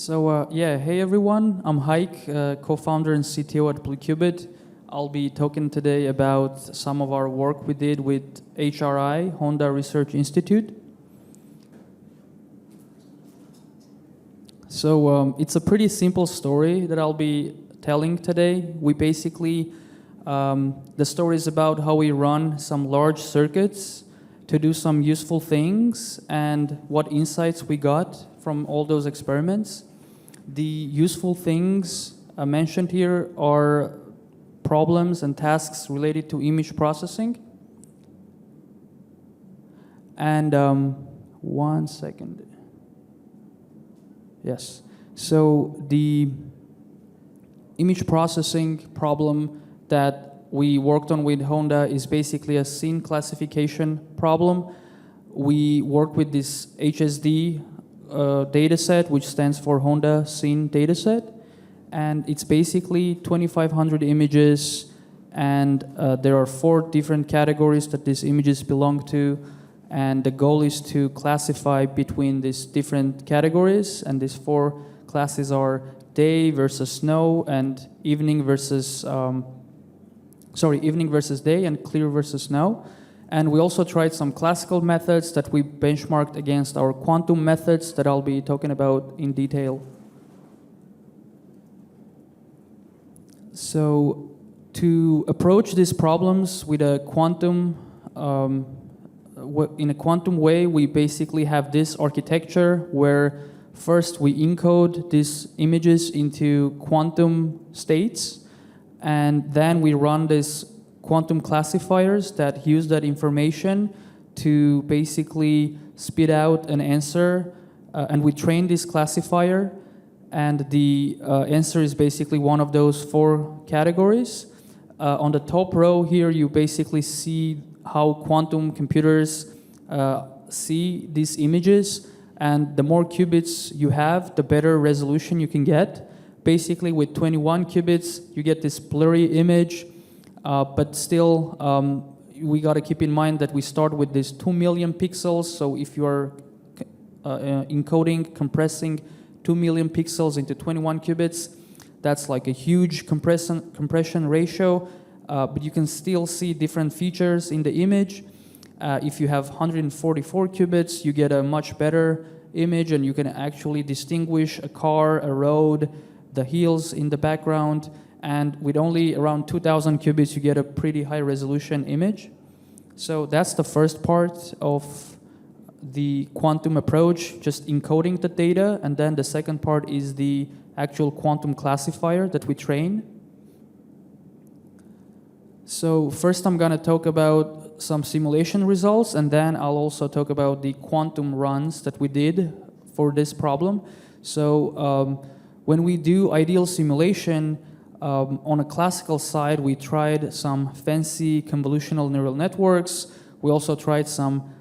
Hey everyone, I'm Hayk, co-founder and CTO at BlueQubit. I'll be talking today about some of our work we did with HRI, Honda Research Institute. It's a pretty simple story that I'll be telling today. The story is about how we run some large circuits to do some useful things and what insights we got from all those experiments. The useful things mentioned here are problems and tasks related to image processing. And one second. Yes. So the image processing problem that we worked on with Honda is basically a scene classification problem. We work with this HSD dataset, which stands for Honda Scene Dataset, and it's basically 2,500 images, and there are 4 different categories that these images belong to, and the goal is to classify between these different categories, and these 4 classes are day versus snow, and evening versus day, and clear versus snow. And we also tried some classical methods that we benchmarked against our quantum methods that I'll be talking about in detail. So to approach these problems with a in a quantum way, we basically have this architecture where first we encode these images into quantum states, and then we run this quantum classifiers that use that information to basically spit out an answer, and we train this classifier, and the answer is basically one of those 4 categories. On the top row here, you basically see how quantum computers see these images, and the more qubits you have, the better resolution you can get. Basically, with 21 qubits, you get this blurry image. But still, we got to keep in mind that we start with these 2 million pixels. So if you are compressing 2 million pixels into 21 qubits, that's like a huge compression ratio. But you can still see different features in the image. If you have 144 qubits, you get a much better image, and you can actually distinguish a car, a road, the hills in the background. And with only around 2,000 qubits, you get a pretty high resolution image. So that's the first part of the quantum approach, just encoding the data. And then the second part is the actual quantum classifier that we train. So first I'm going to talk about some simulation results, and then I'll also talk about the quantum runs that we did for this problem. So when we do ideal simulation, on a classical side, we tried some fancy convolutional neural networks. We also tried some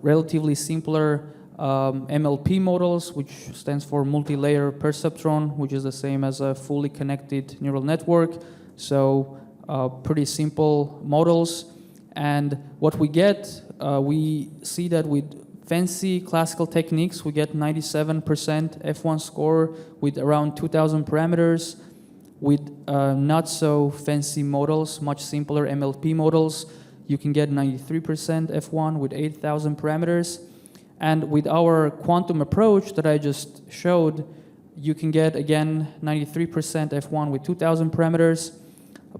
relatively simpler MLP models, which stands for multi-layer perceptron, which is the same as a fully connected neural network. So pretty simple models. And what we get, we see that with fancy classical techniques, we get 97% F1 score with around 2,000 parameters. With not so fancy models, much simpler MLP models, you can get 93% F1 with 8,000 parameters. And with our quantum approach that I just showed, you can get, again, 93% F1 with 2,000 parameters.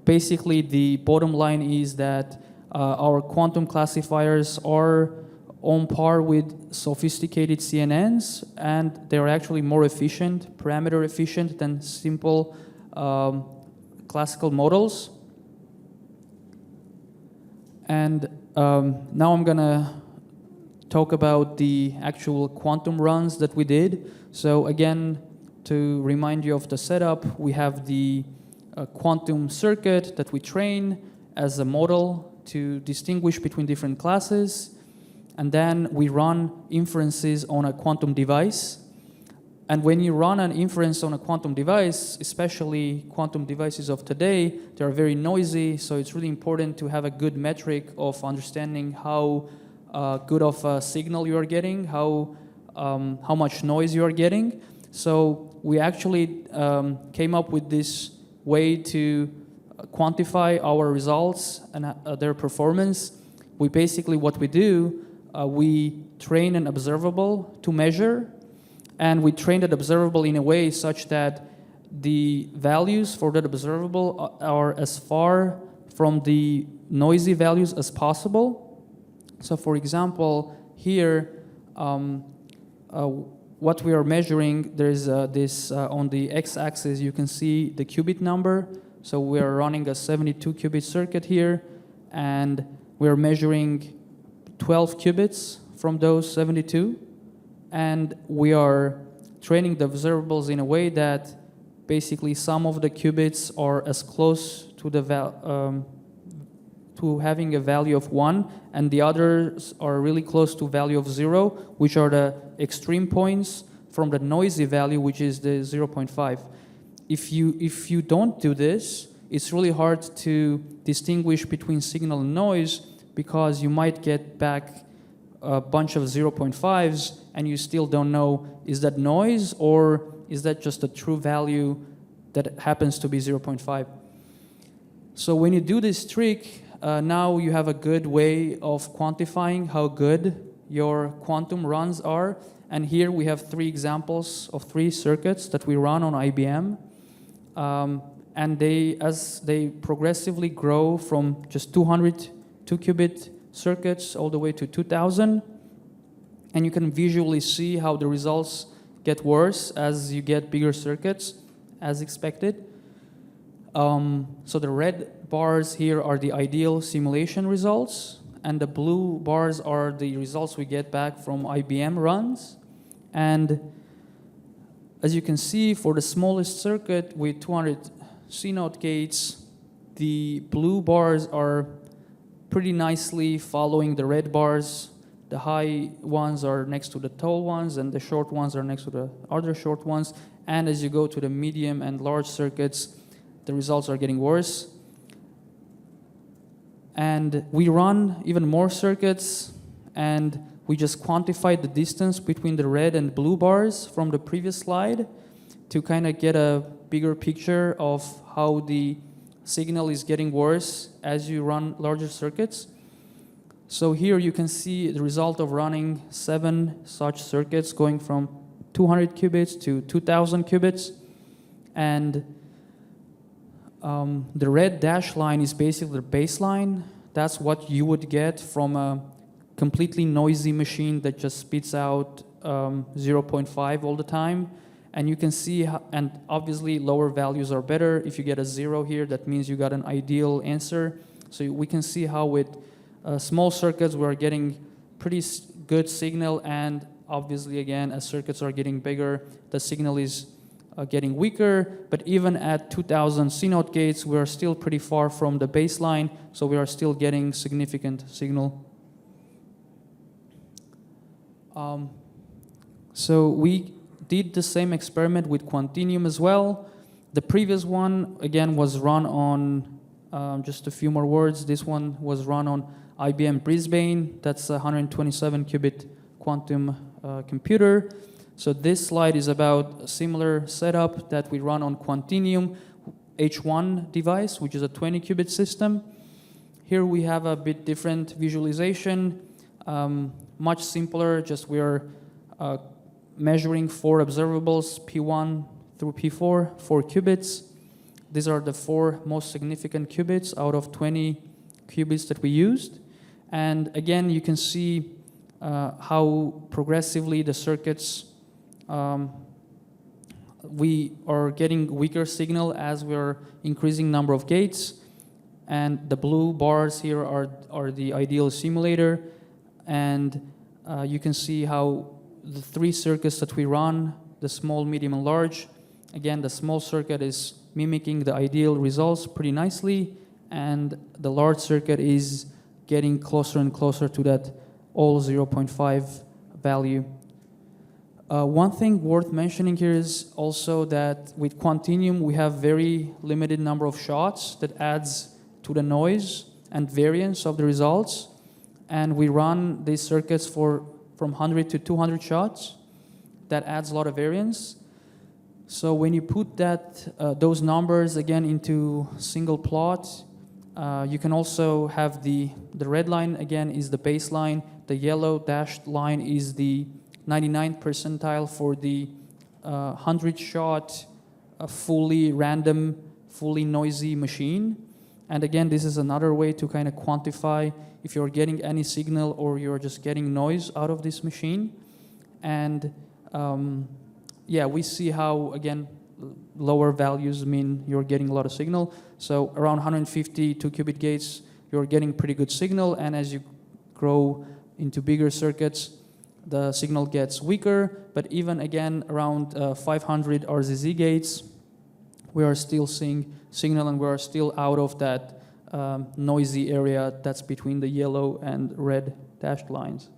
Basically, the bottom line is that our quantum classifiers are on par with sophisticated CNNs, and they're actually more efficient, parameter efficient than simple classical models. And now I'm gonna talk about the actual quantum runs that we did. So again, to remind you of the setup, we have the quantum circuit that we train as a model to distinguish between different classes, and then we run inferences on a quantum device. And when you run an inference on a quantum device, especially quantum devices of today, they are very noisy, so it's really important to have a good metric of understanding how good of a signal you are getting, how much noise you are getting. So we actually came up with this way to quantify our results and their performance. We basically, what we do, we train an observable to measure, and we train that observable in a way such that the values for that observable are as far from the noisy values as possible. So for example, here, what we are measuring, there's this, on the x-axis, you can see the qubit number. So we are running a 72 qubit circuit here, and we're measuring 12 qubits from those 72. And we are training the observables in a way that basically some of the qubits are as close to the to having a value of 1, and the others are really close to value of 0, which are the extreme points from the noisy value, which is the 0.5. If you don't do this, it's really hard to distinguish between signal and noise, because you might get back a bunch of 0.5s and you still don't know, is that noise or is that just a true value that happens to be 0.5? So when you do this trick, now you have a good way of quantifying how good your quantum runs are. And here we have 3 examples of 3 circuits that we run on IBM. And as they progressively grow from just 200 2-qubit circuits all the way to 2,000, and you can visually see how the results get worse as you get bigger circuits, as expected. So the red bars here are the ideal simulation results, and the blue bars are the results we get back from IBM runs. And as you can see, for the smallest circuit with 200 C0 gates, the blue bars are pretty nicely following the red bars. The high ones are next to the tall ones, and the short ones are next to the other short ones. And as you go to the medium and large circuits, the results are getting worse. And we run even more circuits, and we just quantified the distance between the red and blue bars from the previous slide to kind of get a bigger picture of how the signal is getting worse as you run larger circuits. So here you can see the result of running 7 such circuits going from 200 qubits to 2,000 qubits. And the red dashed line is basically the baseline. That's what you would get from a completely noisy machine that just spits out 0.5 all the time. And you can see, and obviously lower values are better. If you get a 0 here, that means you got an ideal answer. So we can see how with small circuits we're getting pretty good signal, and obviously again, as circuits are getting bigger, the signal is getting weaker. But even at 2,000 C0 gates, we're still pretty far from the baseline, so we are still getting significant signal. So we did the same experiment with Quantinuum as well. The previous one, again, was run on, just a few more words, this one was run on IBM Brisbane. That's a 127 qubit quantum computer. So this slide is about a similar setup that we run on Quantinuum H1 device, which is a 20 qubit system. Here we have a bit different visualization, much simpler, just we are measuring 4 observables, P1 through P4, 4 qubits. These are the 4 most significant qubits out of 20 qubits that we used. And again, you can see how progressively the circuits, we are getting weaker signal as we're increasing number of gates. And the blue bars here are the ideal simulator. And you can see how the 3 circuits that we run, the small, medium, and large, again, the small circuit is mimicking the ideal results pretty nicely, and the large circuit is getting closer and closer to that all 0.5 value. One thing worth mentioning here is also that with Quantinuum, we have very limited number of shots that adds to the noise and variance of the results. And we run these circuits from 100 to 200 shots. That adds a lot of variance. So when you put those numbers again into single plot, you can also have the red line again is the baseline, the yellow dashed line is the 99th percentile for the 100-shot, fully random, fully noisy machine. And again, this is another way to kind of quantify if you're getting any signal or you're just getting noise out of this machine. And yeah, we see how, again, lower values mean you're getting a lot of signal. So around 150 2-qubit gates, you're getting pretty good signal. And as you grow into bigger circuits, the signal gets weaker. But even, again, around 500 RZZ gates, we are still seeing signal, and we are still out of that noisy area that's between the yellow and red dashed lines.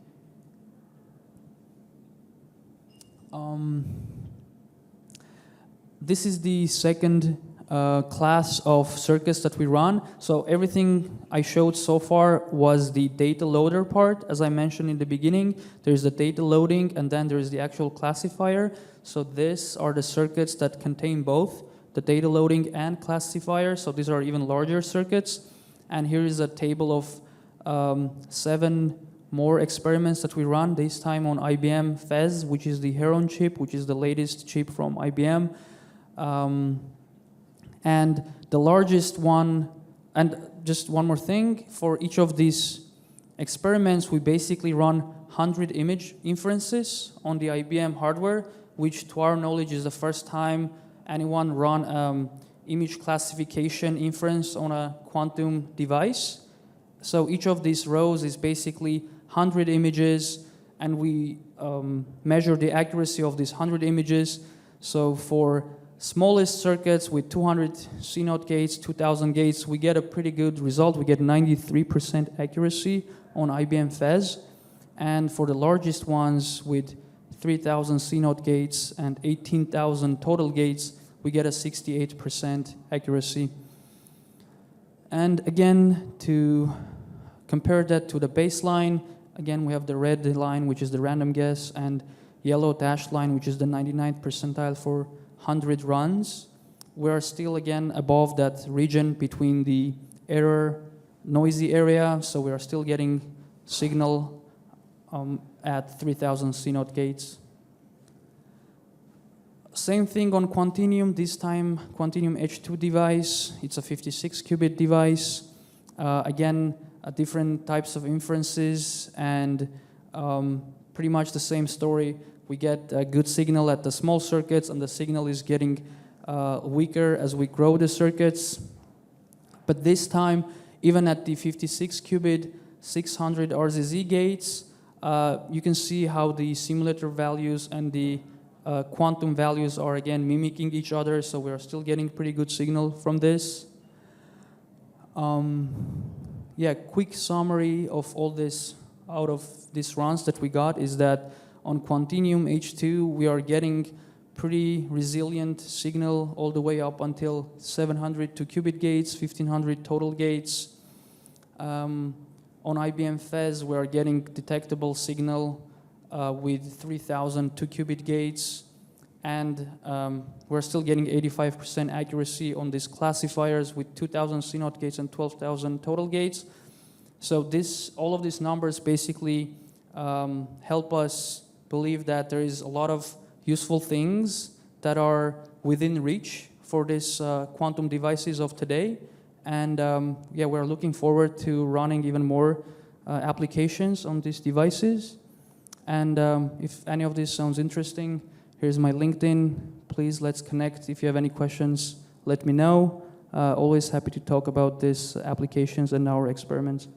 This is the second class of circuits that we run. So everything I showed so far was the data loader part. As I mentioned in the beginning, there's the data loading, and then there's the actual classifier. So these are the circuits that contain both the data loading and classifier. So these are even larger circuits. And here is a table of 7 more experiments that we run, this time on IBM Fez, which is the Heron chip, which is the latest chip from IBM. And the largest one, and just one more thing, for each of these experiments, we basically run 100 image inferences on the IBM hardware, which to our knowledge is the first time anyone run image classification inference on a quantum device. So each of these rows is basically 100 images, and we measure the accuracy of these 100 images. So for smallest circuits with 200 CNOT gates, 2,000 gates, we get a pretty good result. We get 93% accuracy on IBM Fez. And for the largest ones with 3,000 CNOT gates and 18,000 total gates, we get a 68% accuracy. And again, to compare that to the baseline, again, we have the red line, which is the random guess, and yellow dashed line, which is the 99th percentile for 100 runs. We are still, again, above that region between the error noisy area, so we are still getting signal at 3,000 CNOT gates. Same thing on Quantinuum, this time Quantinuum H2 device. It's a 56-qubit device. Again, different types of inferences, and pretty much the same story. We get a good signal at the small circuits, and the signal is getting weaker as we grow the circuits. But this time, even at the 56-qubit, 600 RZZ gates, you can see how the simulator values and the quantum values are again mimicking each other, so we are still getting pretty good signal from this. Yeah, quick summary of all this out of these runs that we got is that on Quantinuum H2, we are getting pretty resilient signal all the way up until 700 2-qubit gates, 1,500 total gates. On IBM Fez, we are getting detectable signal with 3,000 2-qubit gates, and we're still getting 85% accuracy on these classifiers with 2,000 CNOT gates and 12,000 total gates. So all of these numbers basically help us believe that there is a lot of useful things that are within reach for these quantum devices of today. And yeah, we're looking forward to running even more applications on these devices. And if any of this sounds interesting, here's my LinkedIn. Please, let's connect. If you have any questions, let me know. Always happy to talk about these applications and our experiments.